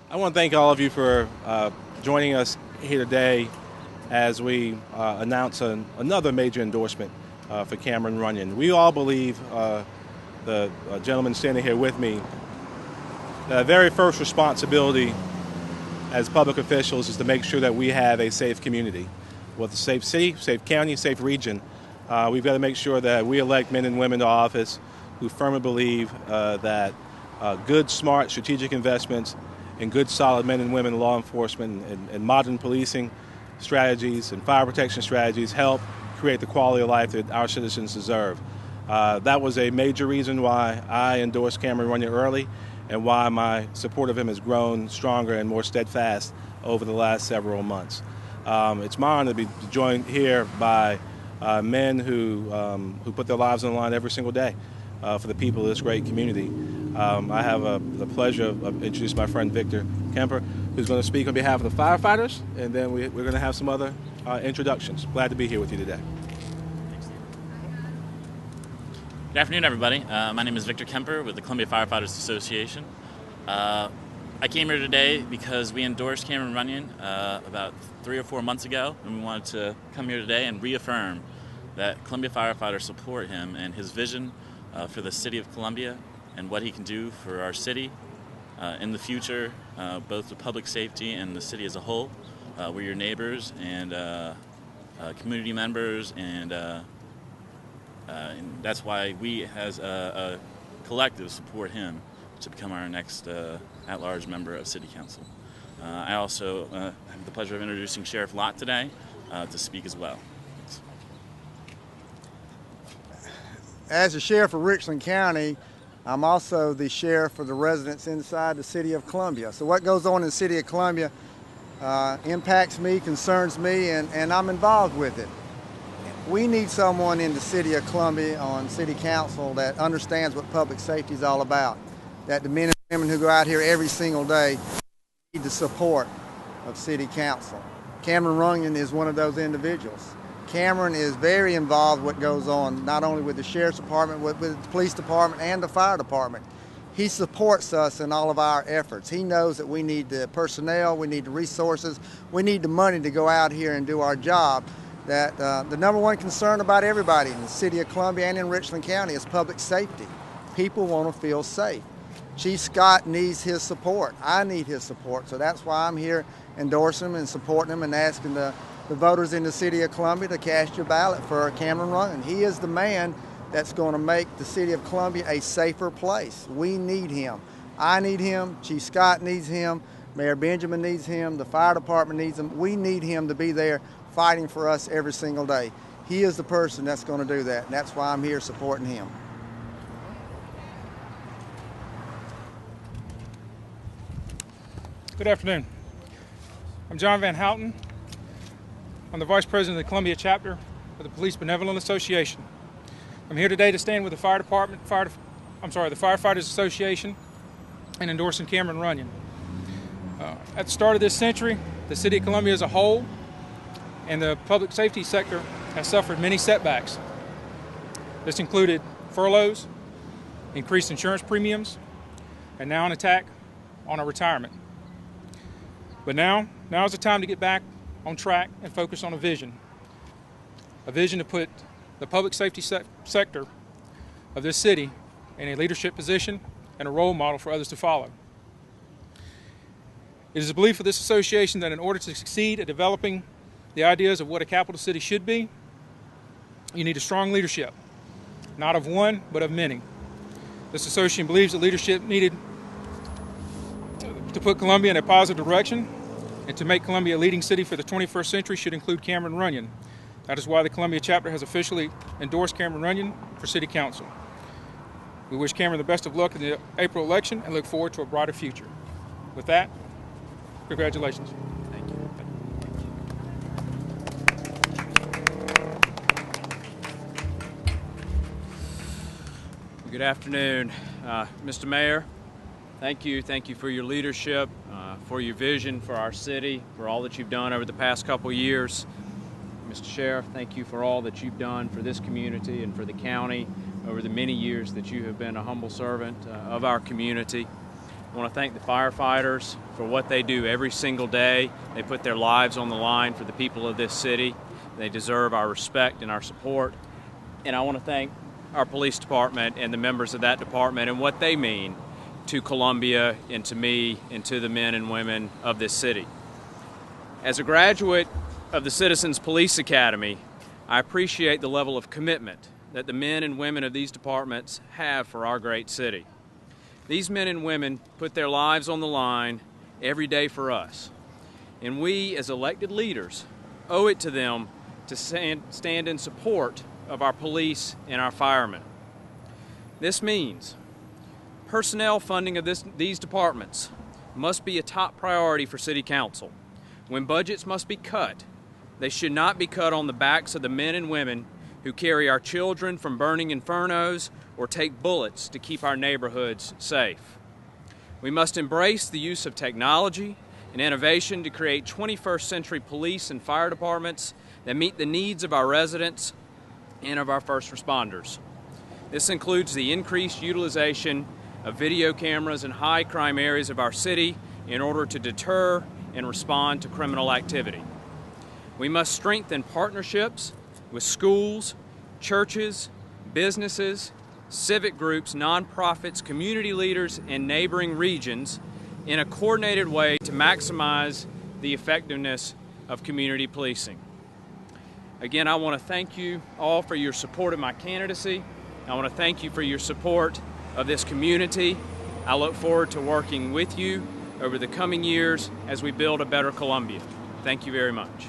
I want to thank all of you for joining us here today as we announce another major endorsement for Cameron Runyan. We all believe, the gentleman standing here with me, the very first responsibility as public officials is to make sure that we have a safe community. With a safe city, safe county, safe region, we've got to make sure that we elect men and women to office who firmly believe that good, smart, strategic investments in good, solid men and women in law enforcement and modern policing strategies and fire protection strategies help create the quality of life that our citizens deserve. That was a major reason why I endorsed Cameron Runyan early and why my support of him has grown stronger and more steadfast over the last several months. It's my honor to be joined here by men who put their lives on the line every single day for the people of this great community. I have the pleasure of introducing my friend Victor Kemper, who's going to speak on behalf of the firefighters, and then we're going to have some other introductions. Glad to be here with you today. Good afternoon, everybody. My name is Victor Kemper with the Columbia Firefighters Association. I came here today because we endorsed Cameron Runyan about 3 or 4 months ago, and we wanted to come here today and reaffirm that Columbia firefighters support him and his vision for the city of Columbia and what he can do for our city in the future, both the public safety and the city as a whole. We're your neighbors and community members, and that's why we, as a collective, support him to become our next at-large member of City Council. I also have the pleasure of introducing Sheriff Lott today to speak as well. Thanks. As the sheriff of Richland County, I'm also the sheriff for the residents inside the city of Columbia. So what goes on in the city of Columbia impacts me, concerns me, and I'm involved with it. We need someone in the city of Columbia on city council that understands what public safety is all about, that the men and women who go out here every single day need the support of city council. Cameron Runyan is one of those individuals. Cameron is very involved with what goes on, not only with the sheriff's department, with the police department and the fire department. He supports us in all of our efforts. He knows that we need the personnel, we need the resources, we need the money to go out here and do our job. That the number one concern about everybody in the city of Columbia and in Richland County is public safety. People want to feel safe. Chief Scott needs his support. I need his support. So that's why I'm here endorsing him and supporting him and asking the voters in the city of Columbia to cast your ballot for Cameron Runyan. He is the man that's going to make the city of Columbia a safer place. We need him. I need him. Chief Scott needs him. Mayor Benjamin needs him. The fire department needs him. We need him to be there fighting for us every single day. He is the person that's going to do that, and that's why I'm here supporting him. Good afternoon. I'm John Van Houten. I'm the Vice President of the Columbia chapter of the Police Benevolent Association. I'm here today to stand with the Fire Department, the Firefighters Association, and endorsing Cameron Runyan. At the start of this century, the City of Columbia as a whole and the public safety sector has suffered many setbacks. This included furloughs, increased insurance premiums, and now an attack on our retirement. But now is the time to get back on track and focus on a vision to put the public safety sector of this city in a leadership position and a role model for others to follow. It is the belief of this association that in order to succeed at developing the ideas of what a capital city should be, you need a strong leadership, not of one, but of many. This association believes that leadership needed to put Columbia in a positive direction and to make Columbia a leading city for the 21st century should include Cameron Runyan. That is why the Columbia chapter has officially endorsed Cameron Runyan for City Council. We wish Cameron the best of luck in the April election and look forward to a brighter future. With that, congratulations. Thank you. Good afternoon, Mr. Mayor. Thank you for your leadership, for your vision for our city, for all that you've done over the past couple years. Mr. Sheriff, thank you for all that you've done for this community and for the county over the many years that you have been a humble servant of our community. I want to thank the firefighters for what they do every single day. They put their lives on the line for the people of this city. They deserve our respect and our support. And I want to thank our police department and the members of that department and what they mean to Columbia and to me and to the men and women of this city. As a graduate of the Citizens Police Academy, I appreciate the level of commitment that the men and women of these departments have for our great city. These men and women put their lives on the line every day for us, and we as elected leaders owe it to them to stand in support of our police and our firemen. This means personnel funding of these departments must be a top priority for City Council. When budgets must be cut, they should not be cut on the backs of the men and women who carry our children from burning infernos or take bullets to keep our neighborhoods safe. We must embrace the use of technology and innovation to create 21st century police and fire departments that meet the needs of our residents and of our first responders. This includes the increased utilization of video cameras in high crime areas of our city in order to deter and respond to criminal activity. We must strengthen partnerships with schools, churches, businesses, civic groups, nonprofits, community leaders, and neighboring regions in a coordinated way to maximize the effectiveness of community policing. Again, I want to thank you all for your support of my candidacy. I want to thank you for your support of this community. I look forward to working with you over the coming years as we build a better Columbia. Thank you very much.